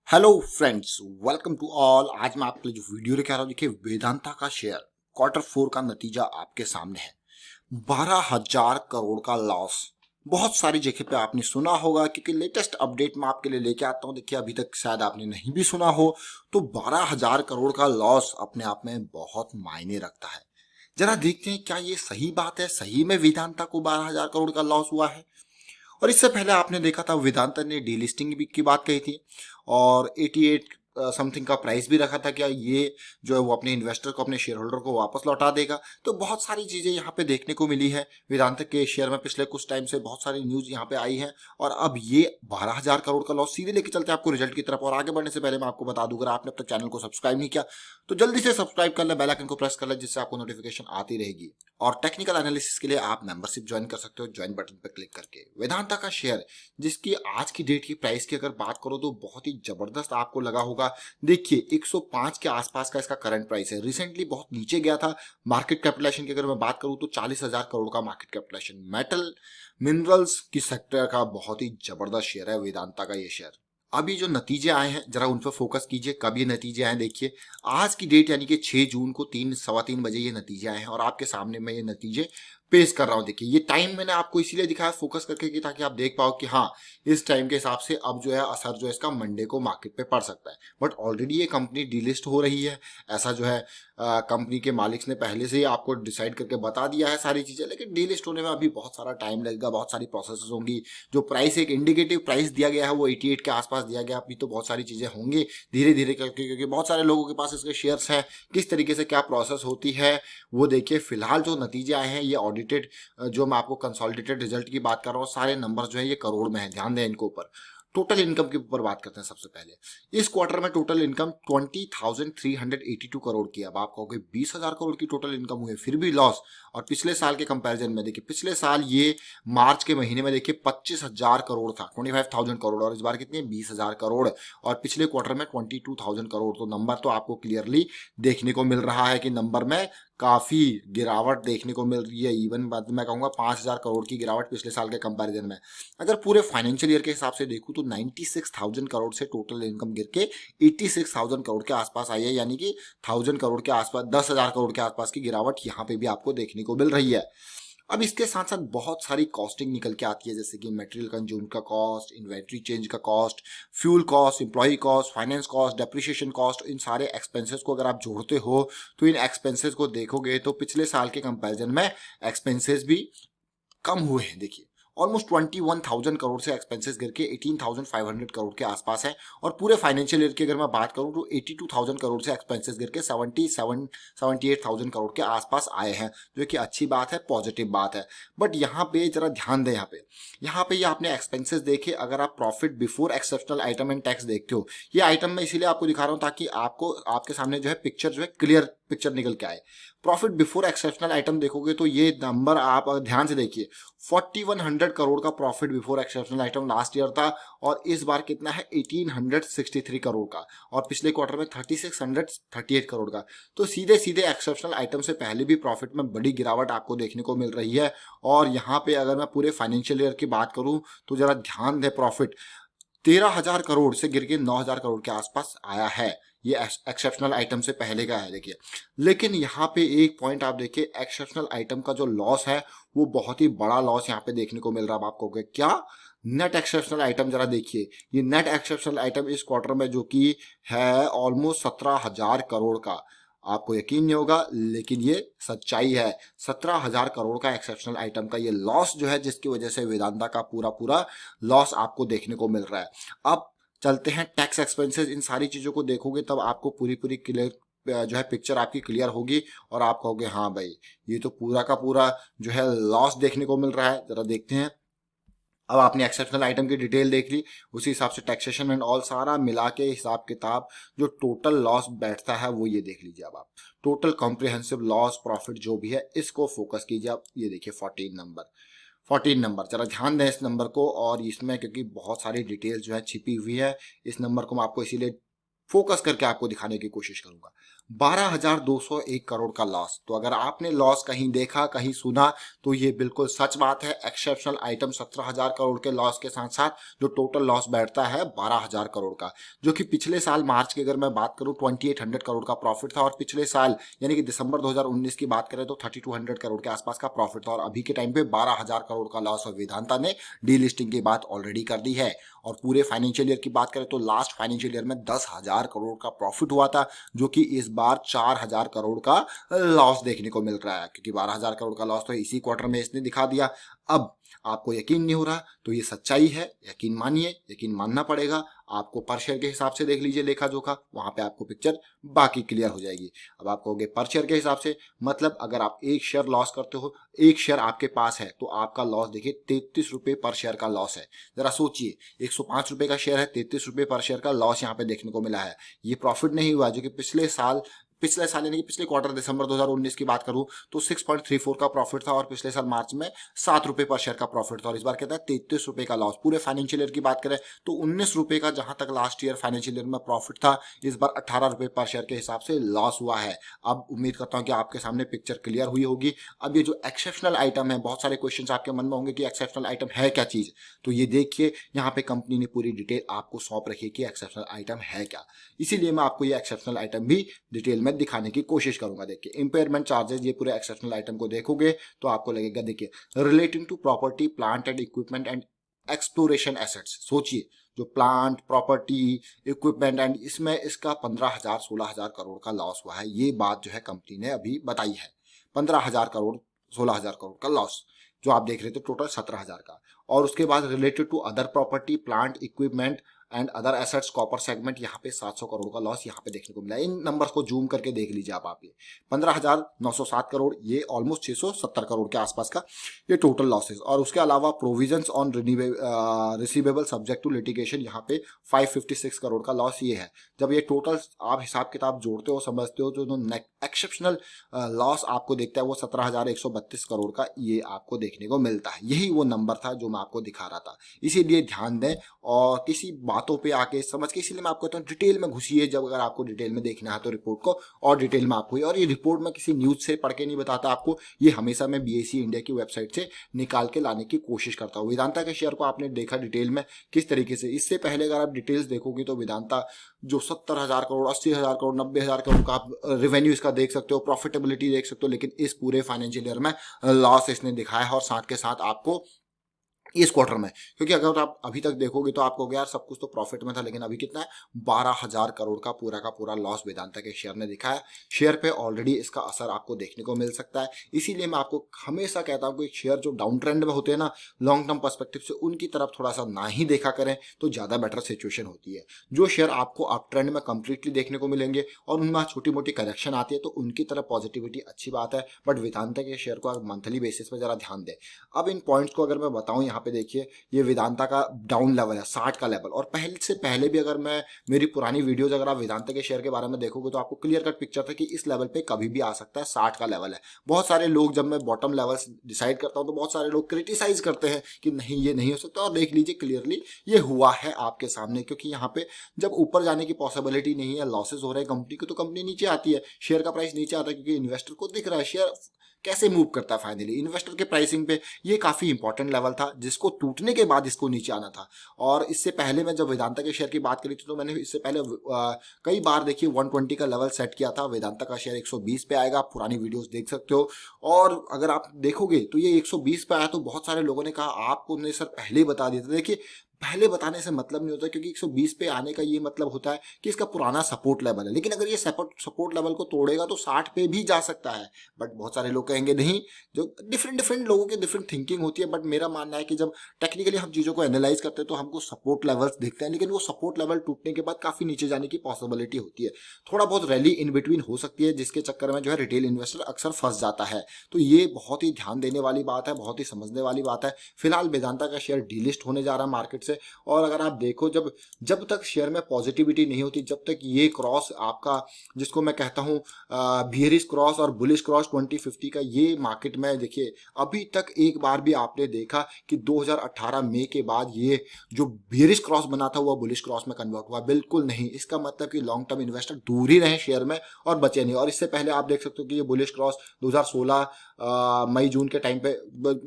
Hello friends, welcome to all. आज मैं आपके लिए जो वीडियो लेके आ रहा हूँ, देखिए वेदांता का शेयर क्वार्टर 4 का नतीजा आपके सामने है। 12,000 करोड़ का लॉस। बहुत सारी जगह पे आपने सुना होगा, क्योंकि लेटेस्ट अपडेट मैं आपके लिए लेके आता हूँ। देखिए अभी तक शायद आपने नहीं भी सुना हो, तो 12,000 करोड़ का लॉस अपने आप में बहुत मायने रखता है। जरा देखते हैं क्या ये सही बात है, सही में वेदांता को 12,000 करोड़ का लॉस हुआ है। और इससे पहले आपने देखा था वेदांता ने डीलिस्टिंग की बात कही थी, और 88 समथिंग का प्राइस भी रखा था, क्या ये जो है वो अपने इन्वेस्टर को, अपने शेयर होल्डर को वापस लौटा देगा। तो बहुत सारी चीजें यहाँ पे देखने को मिली है। वेदांता के शेयर में पिछले कुछ टाइम से बहुत सारी न्यूज यहाँ पे आई है, और अब ये 12,000 करोड़ का लॉस सीधे लेके चलते हैं आपको रिजल्ट की तरफ। और आगे बढ़ने से पहले मैं आपको बता दूं, अगर आपने अब तक चैनल को सब्सक्राइब नहीं किया तो जल्दी से सब्सक्राइब कर ले, बेल आइकन को प्रेस कर ले, जिससे आपको नोटिफिकेशन आती रहेगी। और टेक्निकल एनालिसिस के लिए आप मेंबरशिप ज्वाइन कर सकते हो, ज्वाइन बटन पर क्लिक करके। वेदांता का शेयर, जिसकी आज की डेट की प्राइस की अगर बात करो तो बहुत ही जबरदस्त आपको लगा होगा। देखिए 105 के आसपास का इसका करंट प्राइस है। रिसेंटली बहुत नीचे गया था। मार्केट कैपिटलाइजेशन की अगर मैं बात करूं तो 40,000 करोड़ का मार्केट कैपिटलाइजेशन। मेटल मिनरल्स की सेक्टर का बहुत ही जबरदस्त शेयर है वेदांता का ये शेयर। अभी जो नतीजे आए हैं जरा उन पर फोकस कीजिए। कब ये नतीजे आए देखिए, आज की डेट यानी कि 6 जून को 3 सवा 3 बजे ये नतीजे आए हैं, और आपके सामने मैं ये नतीजे पेश कर रहा हूं। देखिए ये टाइम मैंने आपको इसीलिए दिखाया फोकस करके कि ताकि आप देख पाओ कि हाँ, इस टाइम के हिसाब से अब जो है असर जो है इसका मंडे को मार्केट पे पड़ सकता है। बट ऑलरेडी ये कंपनी डीलिस्ट हो रही है, ऐसा जो है कंपनी के मालिक ने पहले से ही आपको डिसाइड करके बता दिया है सारी चीजें। लेकिन डीलिस्ट होने में अभी बहुत सारा टाइम लगेगा, बहुत सारी प्रोसेस होंगी। जो प्राइस, एक इंडिकेटिव प्राइस दिया गया है वो 88 के आसपास दिया गया। अभी तो बहुत सारी चीजें होंगी धीरे धीरे करके, क्योंकि बहुत सारे लोगों के पास इसके शेयर्स हैं। किस तरीके से क्या प्रोसेस होती है वो देखिए। फिलहाल जो नतीजे आए हैं ये ऑडिटेड, जो मैं आपको कंसोलिडेटेड रिजल्ट की बात कर रहा हूँ, सारे नंबर जो है ये करोड़ में है, ध्यान दें इनको ऊपर। टोटल इनकम के ऊपर बात करते हैं सबसे पहले। इस क्वार्टर में टोटल इनकम 20,382 करोड़ की। अब आप कहोगे 20,000 करोड़ की टोटल इनकम हुई है, फिर भी लॉस। और पिछले साल के कंपैरिजन में देखिए, पिछले साल ये मार्च के महीने में देखिए 25,000 करोड़ था, 25,000 करोड़, और इस बार कितनी है, 20,000 करोड़। और पिछले क्वार्टर में 22,000 करोड़। तो नंबर तो आपको क्लियरली देखने को मिल रहा है कि नंबर में काफी गिरावट देखने को मिल रही है। इवन बात मैं कहूंगा 5,000 करोड़ की गिरावट पिछले साल के कंपैरिजन में। अगर पूरे फाइनेंशियल ईयर के हिसाब से देखूं तो 96,000 करोड़ से टोटल इनकम गिर के 86,000 करोड़ के आसपास आई है, यानी कि 1,000 करोड़ के आसपास, 10,000 करोड़ के आसपास की गिरावट यहाँ पे भी आपको देखने को मिल रही है। अब इसके साथ साथ बहुत सारी कॉस्टिंग निकल के आती है, जैसे कि मटेरियल कंज्यूम का कॉस्ट, इन्वेंट्री चेंज का cost, fuel cost, employ cost, finance cost, depreciation cost. इन सारे एक्सपेंसेस को अगर आप जोड़ते हो तो इन एक्सपेंसेस को देखोगे तो पिछले साल के कंपैरिजन में एक्सपेंसेस भी कम हुए हैं। देखिए ऑलमोस्ट 21,000 करोड़ से एक्सपेंसेस गिर के 18,500 करोड़ के आसपास है। और पूरे फाइनेंशियल ईयर की अगर मैं बात करूं तो 82,000 करोड़ से एक्सपेंसेस गिर के 78,000 करोड़ के आसपास आए हैं, जो कि अच्छी बात है, पॉजिटिव बात है। बट यहाँ पे जरा ध्यान दें, यहाँ पे ये आपने एक्सपेंसेस देखे। अगर आप profit before exceptional item and tax देखते हो, ये आइटम मैं इसीलिए आपको दिखा रहा हूँ ताकि आपको, आपके सामने जो है पिक्चर जो है क्लियर पिक्चर निकल के आए। प्रॉफिट बिफोर एक्सेप्शनल आइटम देखोगे तो ये नंबर आप अगर ध्यान से देखिए, 4,100 करोड़ का profit before exceptional item last year था, और इस बार कितना है, 1,863 करोड़ का। और पिछले क्वार्टर में 3,638 करोड़ का। तो सीधे सीधे एक्सेप्शनल आइटम से पहले भी प्रॉफिट में बड़ी गिरावट आपको देखने को मिल रही है। और यहाँ पे अगर मैं पूरे फाइनेंशियल ईयर की बात करूं तो जरा ध्यान दे, प्रॉफिट 13,000 करोड़ से गिर के 9,000 करोड़ के आसपास आया है। ये एक्सेप्शनल आइटम से पहले का है देखिए। लेकिन यहाँ पे एक पॉइंट आप देखिए, एक्सेप्शनल आइटम का जो लॉस है वो बहुत ही बड़ा लॉस यहाँ पे देखने को मिल रहा है। आपको क्या, नेट एक्सेप्शनल आइटम जरा देखिए। ये नेट एक्सेप्शनल आइटम इस क्वार्टर में जो कि है ऑलमोस्ट 17,000 करोड़ का। आपको यकीन नहीं होगा लेकिन ये सच्चाई है। 17,000 करोड़ का एक्सेप्शनल आइटम का ये लॉस जो है, जिसकी वजह से वेदांता का पूरा पूरा लॉस आपको देखने को मिल रहा है। अब चलते हैं टैक्स एक्सपेंसेस। इन सारी चीजों को देखोगे तब आपको पूरी पूरी क्लियर जो है पिक्चर आपकी क्लियर होगी, और आप कहोगे हाँ भाई, ये तो पूरा का पूरा जो है लॉस देखने को मिल रहा है। जरा देखते हैं। अब आपने एक्सेप्शनल आइटम की डिटेल देख ली, उसी हिसाब से टैक्सेशन एंड ऑल सारा मिला के हिसाब किताब जो टोटल लॉस बैठता है वो ये देख लीजिए। अब आप टोटल कॉम्प्रिहेंसिव लॉस प्रॉफिट जो भी है इसको फोकस कीजिए। आप ये देखिए 14 नंबर जरा ध्यान दें इस नंबर को। और इसमें क्योंकि बहुत सारी डिटेल जो है छिपी हुई है, इस नंबर को मैं आपको इसीलिए फोकस करके आपको दिखाने की कोशिश करूंगा। 12,201 करोड़ का लॉस। तो अगर आपने लॉस कहीं देखा कहीं सुना तो ये बिल्कुल सच बात है। एक्सेप्शनल आइटम 17,000 करोड़ के लॉस के साथ साथ जो टोटल लॉस बैठता है 12,000 करोड़ का, जो कि पिछले साल मार्च की अगर मैं बात करूं 2800 करोड़ का प्रॉफिट था, और पिछले साल यानी कि दिसंबर 2019 की बात करें तो 3200 करोड़ के आसपास का प्रॉफिट था, और अभी के टाइम पे 12,000 करोड़ का लॉस, और वेदांता ने डीलिस्टिंग की बात ऑलरेडी कर दी है। और पूरे फाइनेंशियल ईयर की बात करें तो लास्ट फाइनेंशियल ईयर में 10,000 करोड़ का प्रॉफिट हुआ था, जो कि इस बार 4,000 करोड़ का लॉस देखने को मिल रहा है, क्योंकि 12,000 करोड़ का लॉस तो इसी क्वार्टर में इसने दिखा दिया। अब आपको यकीन नहीं हो रहा तो ये सच्चाई है, यकीन मानिए, यकीन मानना पड़ेगा। आपको पर शेयर के हिसाब से देख लीजिए लेखा जोखा, वहां पे आपको पिक्चर बाकी क्लियर हो जाएगी। अब आप कहोगे पर शेयर के हिसाब से मतलब अगर आप एक शेयर लॉस करते हो, एक शेयर आपके पास है तो आपका लॉस देखिए 33 रुपए पर शेयर का लॉस है। जरा सोचिए, 105 रुपए का शेयर है, 33 रुपए पर शेयर का लॉस यहाँ पे देखने को मिला है। ये प्रॉफिट नहीं हुआ जो कि पिछले साल यानी कि पिछले क्वार्टर दिसंबर 2019 की बात करूं तो 6.34 का प्रॉफिट था, और पिछले साल मार्च में 7 रुपए पर शेयर का प्रॉफिट था, और इस बार कहता है 33 रुपए का लॉस। पूरे फाइनेंशियल ईयर की बात करें तो 19 रुपए का जहां तक लास्ट ईयर फाइनेंशियल ईयर में प्रॉफिट था, इस बार 18 रुपए पर शेयर के हिसाब से लॉस हुआ है। अब उम्मीद करता हूं कि आपके सामने पिक्चर क्लियर हुई होगी। अब ये जो एक्सेप्शनल आइटम है, बहुत सारे क्वेश्चन आपके मन में होंगे कि एक्सेप्शनल आइटम है क्या चीज, तो ये देखिए यहाँ पे कंपनी ने पूरी डिटेल आपको सौंप रखी है कि एक्सेप्शनल आइटम है क्या। इसीलिए मैं आपको ये एक्सेप्शनल आइटम भी डिटेल में दिखाने की कोशिश करूंगा। देखिए इंपेयरमेंट चार्जेस, ये पूरे एक्सेप्शनल आइटम को देखोगे तो आपको लगेगा, देखिए relating to property plant and equipment and exploration assets. सोचिए जो प्लांट प्रॉपर्टी इक्विपमेंट एंड इसमें इसका 15,000 16,000 करोड़ का लॉस हुआ है। ये बात जो है कंपनी ने अभी बताई है, 15,000 करोड़ 16,000 करोड़ का लॉस जो आप देख रहे थे, टोटल 17,000 का। और उसके बाद related to other property plant equipment and other assets copper segment, यहाँ पे 700 करोड़ का लॉस यहाँ पे देखने को मिला। इन नंबर्स को जूम करके देख लीजिए आप ये 15,907 करोड़, ये ऑलमोस्ट 670 करोड़ के आसपास का ये टोटल लॉसेस। और उसके अलावा provisions on receivable subject to litigation, यहाँ पे 556 करोड़ का लॉस ये है। जब ये टोटल आप हिसाब किताब जोड़ते हो समझते हो, जो एक्सेप्शनल लॉस आपको देखता है वो 17,132 करोड़ का ये आपको देखने को मिलता है। यही वो नंबर था जो मैं आपको दिखा रहा था। इसीलिए ध्यान दें और किसी बातों पे आके समझ के, इसीलिए मैं आपको कहता हूँ डिटेल में घुसिए। जब अगर आपको डिटेल में देखना है तो रिपोर्ट को और डिटेल में आपको, और ये रिपोर्ट में किसी न्यूज से पढ़ के नहीं बताता आपको, ये हमेशा मैं बीएसई इंडिया की वेबसाइट से निकाल के लाने की कोशिश करता हूँ। वेदांता के शेयर को आपने देखा डिटेल में किस तरीके से, इससे पहले अगर आप डिटेल्स देखोगे तो वेदांता जो 70,000 करोड़ 80,000 करोड़ 90,000 करोड़ का आप रेवेन्यू इसका देख सकते हो, प्रॉफिटेबिलिटी देख सकते हो, लेकिन इस पूरे फाइनेंशियल ईयर में लॉस इसने दिखाया है। और साथ के साथ आपको इस क्वार्टर में, क्योंकि अगर आप अभी तक देखोगे तो आपको यार सब कुछ तो प्रॉफिट में था, लेकिन अभी कितना है 12,000 करोड़ का पूरा लॉस वेदांता के शेयर ने दिखाया। शेयर पे ऑलरेडी इसका असर आपको देखने को मिल सकता है। इसीलिए मैं आपको हमेशा कहता हूँ कि शेयर जो डाउन ट्रेंड में होते हैं ना, लॉन्ग टर्म पर्सपेक्टिव से उनकी तरफ थोड़ा सा ना ही देखा करें तो ज्यादा बेटर सिचुएशन होती है। जो शेयर आपको अप ट्रेंड में कंप्लीटली देखने को मिलेंगे और उनमें छोटी मोटी करेक्शन आती है तो उनकी तरफ पॉजिटिविटी अच्छी बात है, बट वेदांता के शेयर को आप मंथली बेसिस पर जरा ध्यान दें। अब इन पॉइंट्स को अगर मैं बताऊं, यहाँ पे देखिए ये वेदांता का डाउन लेवल है 60 का लेवल, और पहले से पहले भी अगर मैं मेरी पुरानी वीडियोज अगर आप वेदांता के शेयर के बारे में देखोगे तो आपको क्लियर कट पिक्चर था कि इस लेवल पे कभी भी आ सकता है, 60 का लेवल है। बहुत सारे लोग, जब मैं बॉटम लेवल डिसाइड करता हूं तो बहुत सारे लोग क्रिटिसाइज करते हैं कि नहीं ये नहीं हो सकता, और देख लीजिए क्लियरली ये हुआ है आपके सामने। क्योंकि यहाँ पे जब ऊपर जाने की पॉसिबिलिटी नहीं है, लॉसेज हो रहे हैं कंपनी को, तो कंपनी नीचे आती है, शेयर का प्राइस नीचे आता है, क्योंकि इन्वेस्टर को दिख रहा है शेयर कैसे मूव करता है। फाइनली इन्वेस्टर के प्राइसिंग पे ये काफी इंपॉर्टेंट लेवल था जिसको टूटने के बाद इसको नीचे आना था। और इससे पहले मैं जब वेदांता के शेयर की बात करी थी तो मैंने इससे पहले कई बार देखिए 120 का लेवल सेट किया था। वेदांता का शेयर 120 पे आएगा, आप पुरानी वीडियोस देख सकते हो। और अगर आप देखोगे तो ये 120 पे आया तो बहुत सारे लोगों ने कहा आपको ने सर पहले ही बता दिया था। देखिए पहले बताने से मतलब नहीं होता, क्योंकि 120 पे आने का ये मतलब होता है कि इसका पुराना सपोर्ट लेवल है, लेकिन अगर ये सपोर्ट लेवल को तोड़ेगा तो 60 पे भी जा सकता है। बट बहुत सारे लोग कहेंगे नहीं, जो डिफरेंट लोगों की डिफरेंट थिंकिंग होती है। बट मेरा मानना है कि जब टेक्निकली हम चीज़ों को एनालाइज करते हैं तो हमको सपोर्ट लेवल्स दिखते हैं, लेकिन वो सपोर्ट लेवल टूटने के बाद काफ़ी नीचे जाने की पॉसिबिलिटी होती है। थोड़ा बहुत रैली इन बिटवीन हो सकती है, जिसके चक्कर में जो है रिटेल इन्वेस्टर अक्सर फंस जाता है। तो ये बहुत ही ध्यान देने वाली बात है, बहुत ही समझने वाली बात है। फिलहाल वेदांता का शेयर डीलिस्ट होने जा रहा है मार्केट से, से। और अगर आप देखो, जब जब तक शेयर में पॉजिटिविटी नहीं होती, जब तक ये क्रॉस आपका, जिसको मैं कहता हूँ बियरिश क्रॉस और बुलिश क्रॉस 2050 का, ये मार्केट में देखिए अभी तक एक बार भी आपने देखा कि 2018 मई के बाद ये जो बियरिश क्रॉस बना था वो बुलिश क्रॉस में कन्वर्ट हुआ? बिल्कुल नहीं। इसका मतलब कि लॉन्ग टर्म इन्वेस्टर दूर ही रहे शेयर में और बचे नहीं। और इससे पहले आप देख सकते हो कि ये बुलिश क्रॉस 2016 मई जून के टाइम पे,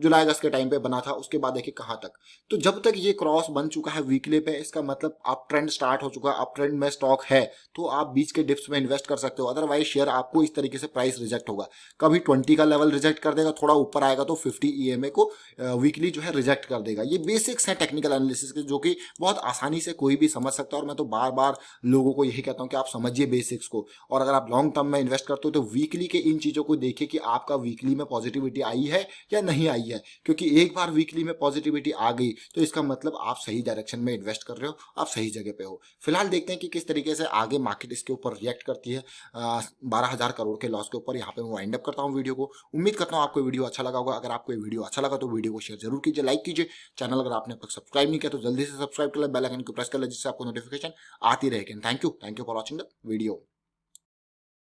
जुलाई अगस्त के टाइम पे बना था। उसके बाद देखिए कहाँ तक। तो जब तक ये क्रॉस बन चुका है वीकली पे, इसका मतलब आप ट्रेंड स्टार्ट हो चुका है, आप ट्रेंड में स्टॉक है, तो आप बीच के डिप्स में इन्वेस्ट कर सकते हो। अदरवाइज शेयर आपको इस तरीके से प्राइस रिजेक्ट होगा। कभी 20 का लेवल रिजेक्ट कर देगा, थोड़ा ऊपर आएगा तो 50 ईएमए को वीकली जो है रिजेक्ट कर देगा। ये बेसिक्स हैं टेक्निकल एनालिसिस के, जो कि बहुत आसानी से कोई भी समझ सकता है। और मैं तो बार बार लोगों को यही कहता हूं कि आप समझिए बेसिक्स को। और अगर आप लॉन्ग टर्म में इन्वेस्ट करते हो तो वीकली के इन चीजों को देखिए कि आपका वीकली में पॉजिटिविटी आई है या नहीं आई है। क्योंकि एक बार वीकली में पॉजिटिविटी आ गई तो इसका मतलब आप सही डायरेक्शन में इन्वेस्ट कर रहे हो, आप सही जगह पे हो। फिलहाल देखते हैं कि किस तरीके से आगे मार्केट इसके ऊपर रिएक्ट करती है। 12,000 करोड़ के लॉस के ऊपर यहाँ पे मैं वाइंड अप करता हूँ वीडियो को। उम्मीद करता हूँ आपको वीडियो अच्छा लगा होगा। अगर आपको वीडियो अच्छा लगा तो वीडियो को शेयर जरूर कीजिए, लाइक कीजिए। चैनल अगर आपने अब तक सब्सक्राइब नहीं किया तो जल्दी से सब्सक्राइब कर ले, बेल आइकन को प्रेस कर ले, जिससे आपको नोटिफिकेशन आती रहेगी। Thank you for watching the video.